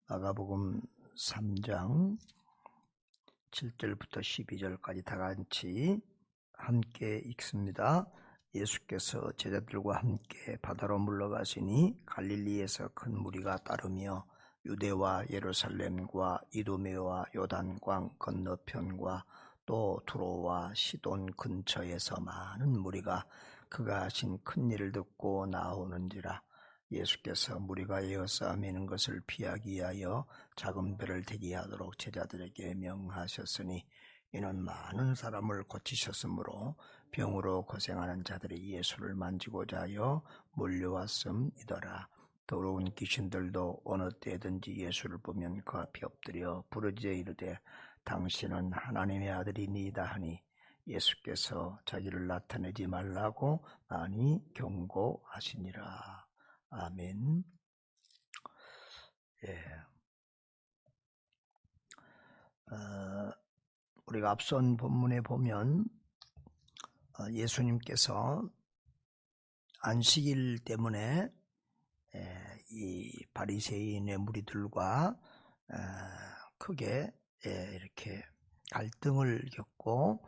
마가복음 3장 7절부터 12절까지 다 같이 함께 읽습니다. 예수께서 제자들과 함께 바다로 물러가시니 갈릴리에서 큰 무리가 따르며 유대와 예루살렘과 이두메와 요단강 건너편과 또 두로와 시돈 근처에서 많은 무리가 그가 하신 큰 일을 듣고 나오는지라. 예수께서 무리가 에워싸매는 것을 피하기 위하여 작은 배를 대기하도록 제자들에게 명하셨으니 이는 많은 사람을 고치셨으므로 병으로 고생하는 자들이 예수를 만지고자 하여 몰려왔음이더라. 더러운 귀신들도 어느 때든지 예수를 보면 그 앞에 엎드려 부르짖어 이르되 당신은 하나님의 아들이니이다 하니 예수께서 자기를 나타내지 말라고 많이 경고하시니라. 아멘. 우리가 앞선 본문에 보면 예수님께서 안식일 때문에 이 바리새인의 무리들과 크게 이렇게 갈등을 겪고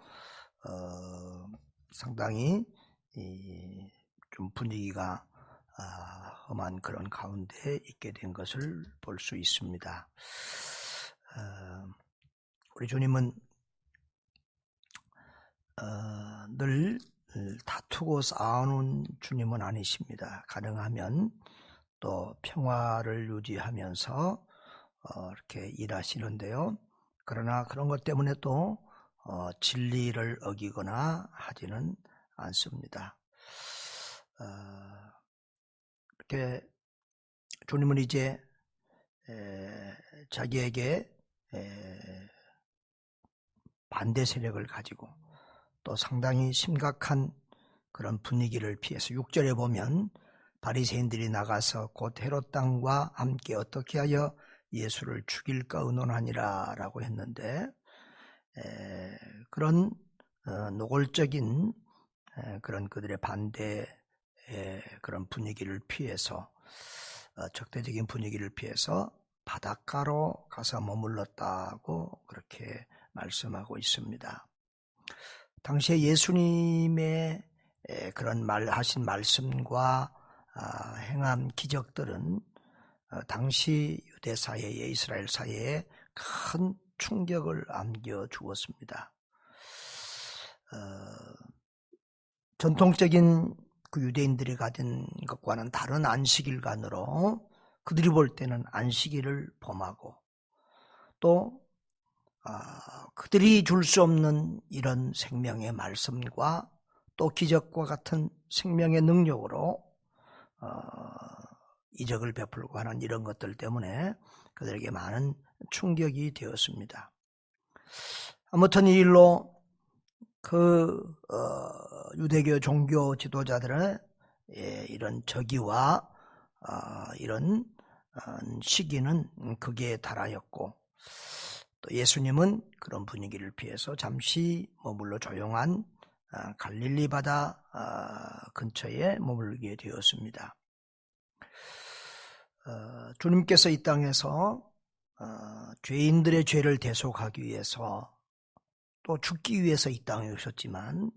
상당히 좀 분위기가 험한 그런 가운데 있게 된 것을 볼 수 있습니다. 우리 주님은 늘 다투고 싸우는 주님은 아니십니다. 가능하면 또 평화를 유지하면서 이렇게 일하시는데요. 그러나 그런 것 때문에 또 진리를 어기거나 하지는 않습니다. 이렇게 주님은 이제 자기에게 반대 세력을 가지고 또 상당히 심각한 그런 분위기를 피해서 6절에 보면 바리새인들이 나가서 곧 헤롯 왕과 함께 어떻게 하여 예수를 죽일까 의논하니라 라고 했는데 그런 노골적인 그런 그들의 반대 그런 분위기를 피해서 적대적인 분위기를 피해서 바닷가로 가서 머물렀다고 그렇게 말씀하고 있습니다. 당시에 예수님의 그런 하신 말씀과 행한 기적들은 당시 유대 사회에 이스라엘 사회에 큰 충격을 안겨주었습니다. 전통적인 그 유대인들이 가진 것과는 다른 안식일간으로 그들이 볼 때는 안식일을 범하고 또 그들이 줄 수 없는 이런 생명의 말씀과 또 기적과 같은 생명의 능력으로 이적을 베풀고 하는 이런 것들 때문에 그들에게 많은 충격이 되었습니다. 아무튼 이 일로 그 유대교 종교 지도자들의 이런 저기와 이런 시기는 극에 달하였고 또 예수님은 그런 분위기를 피해서 잠시 머물러 조용한 갈릴리 바다 근처에 머물게 되었습니다. 주님께서 이 땅에서 죄인들의 죄를 대속하기 위해서 또 죽기 위해서 이 땅에 오셨지만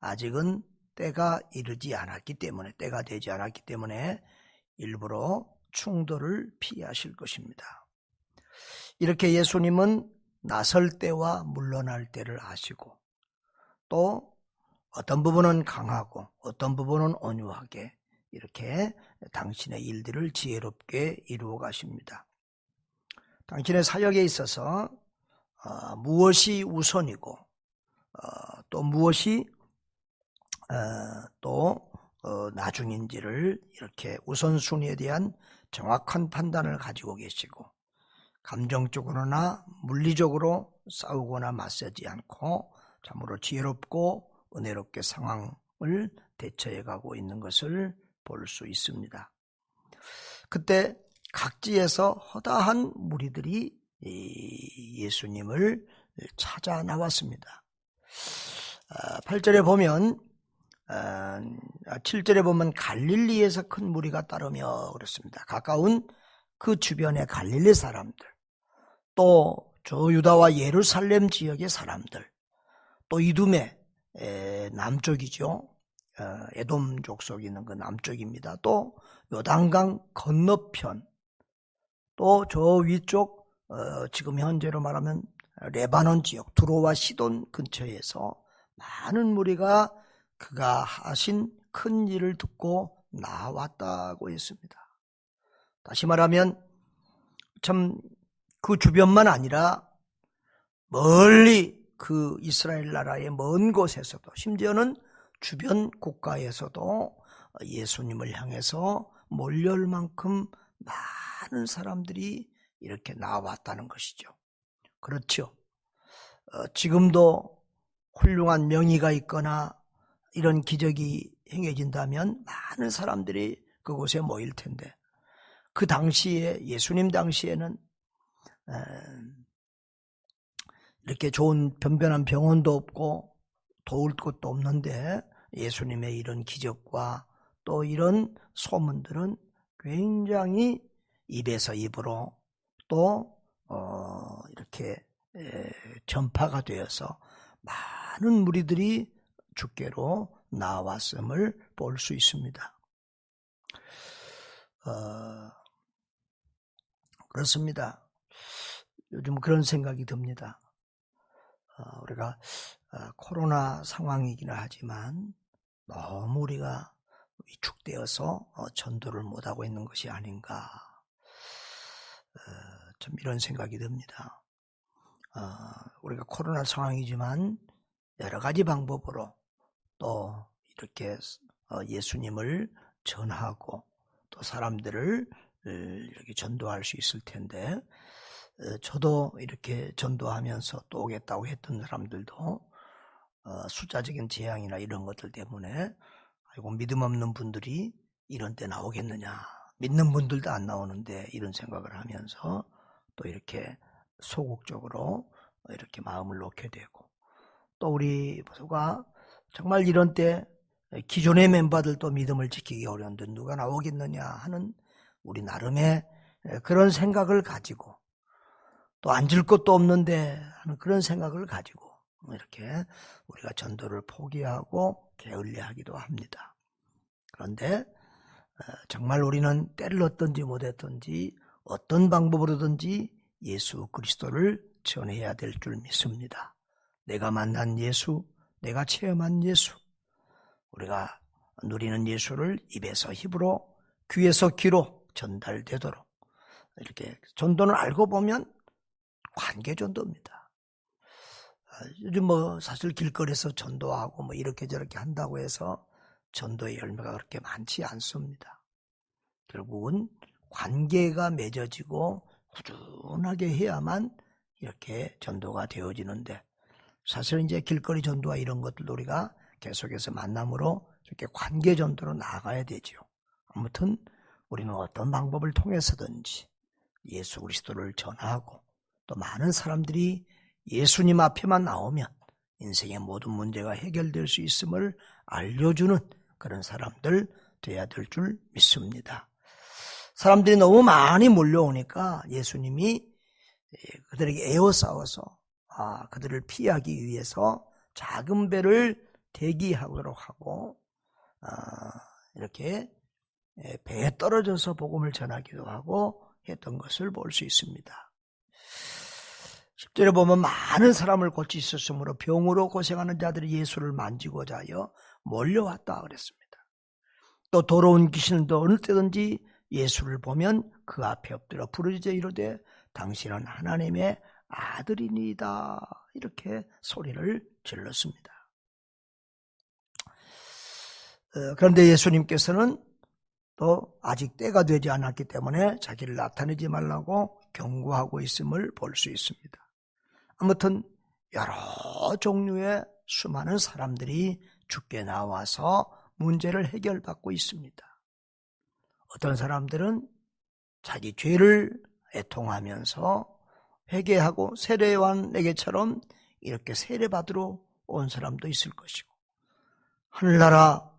아직은 때가 되지 않았기 때문에 일부러 충돌을 피하실 것입니다. 이렇게 예수님은 나설 때와 물러날 때를 아시고 또 어떤 부분은 강하고 어떤 부분은 온유하게 이렇게 당신의 일들을 지혜롭게 이루어 가십니다. 당신의 사역에 있어서 무엇이 우선이고 또 무엇이 또 나중인지를 이렇게 우선순위에 대한 정확한 판단을 가지고 계시고 감정적으로나 물리적으로 싸우거나 맞서지 않고 참으로 지혜롭고 은혜롭게 상황을 대처해 가고 있는 것을 볼 수 있습니다. 그때 각지에서 허다한 무리들이 예수님을 찾아 나왔습니다. 8절에 보면 7절에 보면 갈릴리에서 큰 무리가 따르며 그렇습니다. 가까운 그 주변의 갈릴리 사람들, 또 저 유다와 예루살렘 지역의 사람들, 또 이두메 남쪽이죠. 에돔 족속이 있는 그 남쪽입니다. 또 요단강 건너편, 또 저 위쪽 지금 현재로 말하면 레바논 지역, 두로와 시돈 근처에서 많은 무리가 그가 하신 큰 일을 듣고 나왔다고 했습니다. 다시 말하면 참 그 주변만 아니라 멀리 그 이스라엘 나라의 먼 곳에서도, 심지어는 주변 국가에서도 예수님을 향해서 몰려올 만큼 많은 사람들이 이렇게 나왔다는 것이죠. 그렇죠. 지금도 훌륭한 명의가 있거나 이런 기적이 행해진다면 많은 사람들이 그곳에 모일 텐데, 그 당시에, 예수님 당시에는 이렇게 좋은 변변한 병원도 없고 도울 곳도 없는데, 예수님의 이런 기적과 또 이런 소문들은 굉장히 입에서 입으로 또 이렇게 전파가 되어서 많은 무리들이 주께로 나왔음을 볼 수 있습니다. 그렇습니다. 요즘 그런 생각이 듭니다. 우리가 코로나 상황이기는 하지만 너무 우리가 위축되어서 전도를 못하고 있는 것이 아닌가, 참 이런 생각이 듭니다. 우리가 코로나 상황이지만 여러 가지 방법으로 또 이렇게 예수님을 전하고 또 사람들을 이렇게 전도할 수 있을 텐데, 저도 이렇게 전도하면서 또 오겠다고 했던 사람들도 숫자적인 재앙이나 이런 것들 때문에 아이고 믿음 없는 분들이 이런 때 나오겠느냐, 믿는 분들도 안 나오는데, 이런 생각을 하면서 또 이렇게 소극적으로 이렇게 마음을 놓게 되고, 또 우리 부부가 정말 이런 때 기존의 멤버들도 믿음을 지키기 어려운데 누가 나오겠느냐 하는 우리 나름의 그런 생각을 가지고, 또 앉을 곳도 없는데 하는 그런 생각을 가지고 이렇게 우리가 전도를 포기하고 게을리하기도 합니다. 그런데 정말 우리는 때를 얻든지 못했든지 어떤 방법으로든지 예수 그리스도를 전해야 될 줄 믿습니다. 내가 만난 예수, 내가 체험한 예수, 우리가 누리는 예수를 입에서 입으로, 귀에서 귀로 전달되도록, 이렇게 전도는 알고 보면 관계 전도입니다. 요즘 사실 길거리에서 전도하고 이렇게 저렇게 한다고 해서 전도의 열매가 그렇게 많지 않습니다. 결국은 관계가 맺어지고 꾸준하게 해야만 이렇게 전도가 되어지는데, 사실 이제 길거리 전도와 이런 것들도 우리가 계속해서 만남으로 이렇게 관계 전도로 나아가야 되죠. 아무튼 우리는 어떤 방법을 통해서든지 예수 그리스도를 전하고, 또 많은 사람들이 예수님 앞에만 나오면 인생의 모든 문제가 해결될 수 있음을 알려주는 그런 사람들 돼야 될 줄 믿습니다. 사람들이 너무 많이 몰려오니까 예수님이 그들에게 에워싸워서 그들을 피하기 위해서 작은 배를 대기하도록 하고 이렇게 배에 떨어져서 복음을 전하기도 하고 했던 것을 볼 수 있습니다. 10절에 보면 많은 사람을 고치셨으므로 병으로 고생하는 자들이 예수를 만지고자 하여 몰려왔다 그랬습니다. 또 더러운 귀신도 어느 때든지 예수를 보면 그 앞에 엎드려 부르짖어 이르되 당신은 하나님의 아들이니이다, 이렇게 소리를 질렀습니다. 그런데 예수님께서는 또 아직 때가 되지 않았기 때문에 자기를 나타내지 말라고 경고하고 있음을 볼 수 있습니다. 아무튼 여러 종류의 수많은 사람들이 주께 나와서 문제를 해결받고 있습니다. 어떤 사람들은 자기 죄를 애통하면서 회개하고 세례요한에게처럼 이렇게 세례받으러 온 사람도 있을 것이고, 하늘나라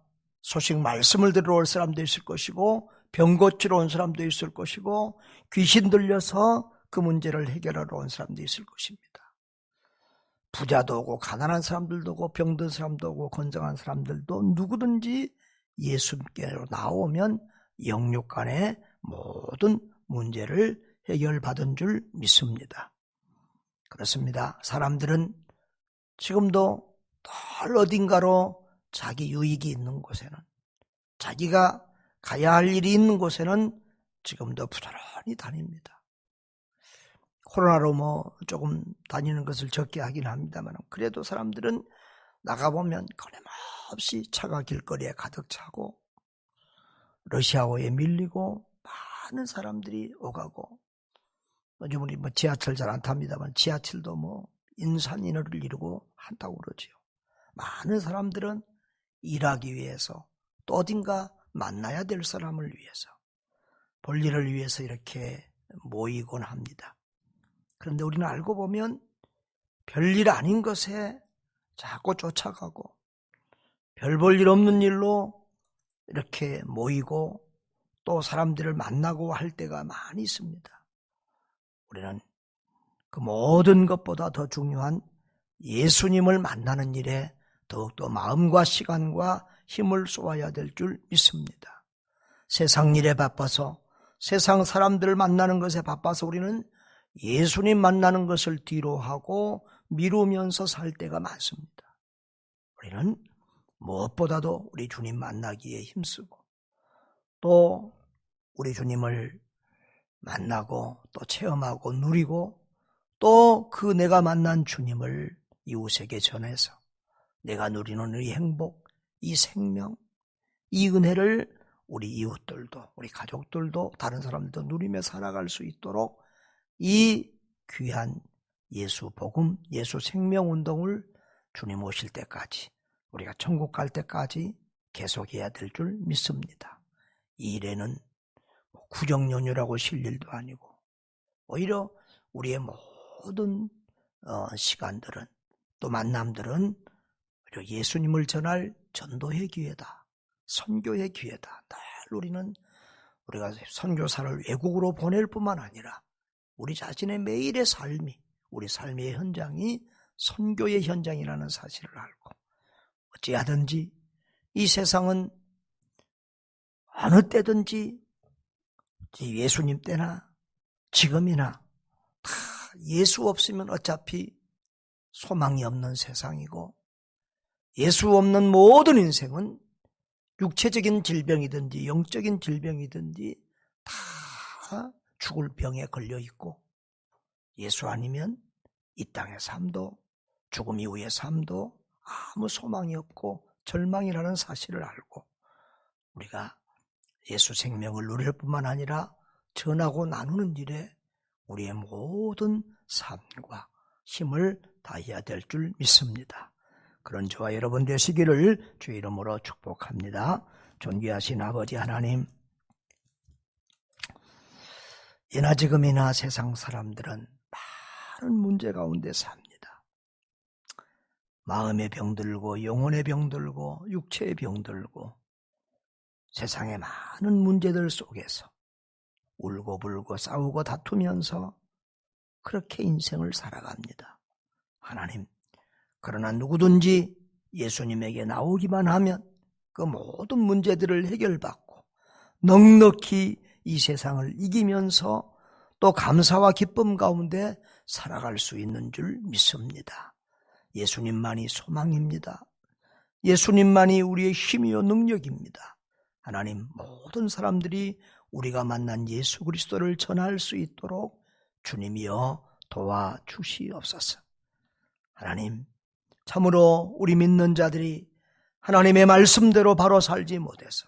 소식 말씀을 들으러 올 사람도 있을 것이고, 병 고치러 온 사람도 있을 것이고 귀신 들려서 그 문제를 해결하러 온 사람도 있을 것입니다. 부자도 오고 가난한 사람들도 오고 병든 사람도 오고 건강한 사람들도 누구든지 예수님께로 나오면 영육 간의 모든 문제를 해결받은 줄 믿습니다. 그렇습니다. 사람들은 지금도 늘 어딘가로 자기 유익이 있는 곳에는, 자기가 가야 할 일이 있는 곳에는 지금도 부지런히 다닙니다. 코로나로 조금 다니는 것을 적게 하긴 합니다만, 그래도 사람들은 나가보면 끊임없이 차가 길거리에 가득 차고 러시아어에 밀리고 많은 사람들이 오가고, 요즘 우리 지하철 잘 안 탑니다만 지하철도 인산인해를 이루고 한다고 그러지요. 많은 사람들은 일하기 위해서 또 어딘가 만나야 될 사람을 위해서, 볼 일을 위해서 이렇게 모이곤 합니다. 그런데 우리는 알고 보면 별일 아닌 것에 자꾸 쫓아가고 별 볼 일 없는 일로 이렇게 모이고 또 사람들을 만나고 할 때가 많이 있습니다. 우리는 그 모든 것보다 더 중요한 예수님을 만나는 일에 더욱더 마음과 시간과 힘을 쏟아야 될 줄 믿습니다. 세상 일에 바빠서, 세상 사람들을 만나는 것에 바빠서 우리는 예수님 만나는 것을 뒤로 하고 미루면서 살 때가 많습니다. 우리는 무엇보다도 우리 주님 만나기에 힘쓰고 또 우리 주님을 만나고 또 체험하고 누리고 또 그 내가 만난 주님을 이웃에게 전해서 내가 누리는 이 행복, 이 생명, 이 은혜를 우리 이웃들도, 우리 가족들도, 다른 사람들도 누리며 살아갈 수 있도록 이 귀한 예수 복음, 예수 생명 운동을 주님 오실 때까지, 우리가 천국 갈 때까지 계속해야 될 줄 믿습니다. 이 일에는 구정연휴라고 쉴 일도 아니고 오히려 우리의 모든 시간들은, 또 만남들은 예수님을 전할 전도의 기회다, 선교의 기회다. 늘 우리는 우리가 선교사를 외국으로 보낼 뿐만 아니라 우리 자신의 매일의 삶이, 우리 삶의 현장이 선교의 현장이라는 사실을 알고 어찌하든지 이 세상은 어느 때든지 예수님 때나 지금이나 다 예수 없으면 어차피 소망이 없는 세상이고, 예수 없는 모든 인생은 육체적인 질병이든지 영적인 질병이든지 다 죽을 병에 걸려 있고, 예수 아니면 이 땅의 삶도 죽음 이후의 삶도 아무 소망이 없고 절망이라는 사실을 알고 우리가 예수 생명을 누릴 뿐만 아니라 전하고 나누는 일에 우리의 모든 삶과 힘을 다해야 될 줄 믿습니다. 그런 저와 여러분 되시기를 주의 이름으로 축복합니다. 존귀하신 아버지 하나님, 예나 지금이나 세상 사람들은 많은 문제 가운데 삽니다. 마음의 병들고 영혼의 병들고 육체의 병들고 세상의 많은 문제들 속에서 울고불고 싸우고 다투면서 그렇게 인생을 살아갑니다. 하나님, 그러나 누구든지 예수님에게 나오기만 하면 그 모든 문제들을 해결받고 넉넉히 이 세상을 이기면서 또 감사와 기쁨 가운데 살아갈 수 있는 줄 믿습니다. 예수님만이 소망입니다. 예수님만이 우리의 힘이요 능력입니다. 하나님, 모든 사람들이 우리가 만난 예수 그리스도를 전할 수 있도록 주님이여 도와주시옵소서. 하나님, 참으로 우리 믿는 자들이 하나님의 말씀대로 바로 살지 못해서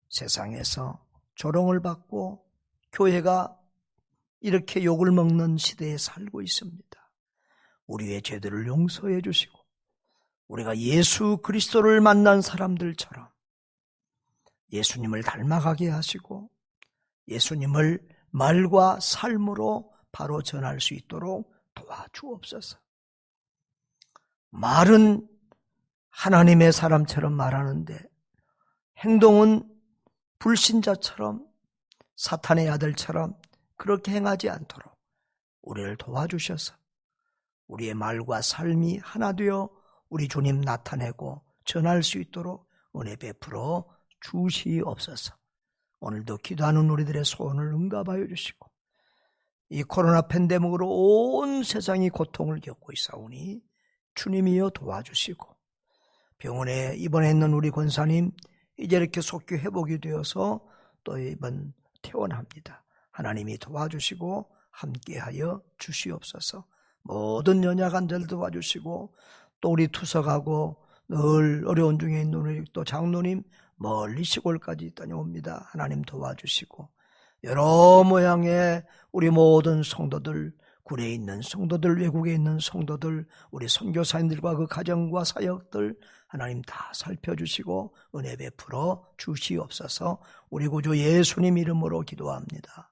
세상에서 조롱을 받고 교회가 이렇게 욕을 먹는 시대에 살고 있습니다. 우리의 죄들을 용서해 주시고 우리가 예수 그리스도를 만난 사람들처럼 예수님을 닮아가게 하시고 예수님을 말과 삶으로 바로 전할 수 있도록 도와주옵소서. 말은 하나님의 사람처럼 말하는데 행동은 불신자처럼 사탄의 아들처럼 그렇게 행하지 않도록 우리를 도와주셔서 우리의 말과 삶이 하나 되어 우리 주님 나타내고 전할 수 있도록 은혜 베풀어 주시옵소서. 오늘도 기도하는 우리들의 소원을 응답하여 주시고 이 코로나 팬데믹으로 온 세상이 고통을 겪고 있사오니 주님이여 도와주시고 병원에 입원해 있는 우리 권사님 이제 이렇게 속히 회복이 되어서 또 이번 퇴원합니다. 하나님이 도와주시고 함께하여 주시옵소서. 모든 연약한들 도와주시고 또 우리 투석하고 늘 어려운 중에 있는 우리 또 장로님 멀리 시골까지 다녀옵니다. 하나님 도와주시고 여러 모양의 우리 모든 성도들, 굴에 있는 성도들, 외국에 있는 성도들, 우리 선교사님들과 그 가정과 사역들 하나님 다 살펴주시고 은혜 베풀어 주시옵소서. 우리 구주 예수님 이름으로 기도합니다.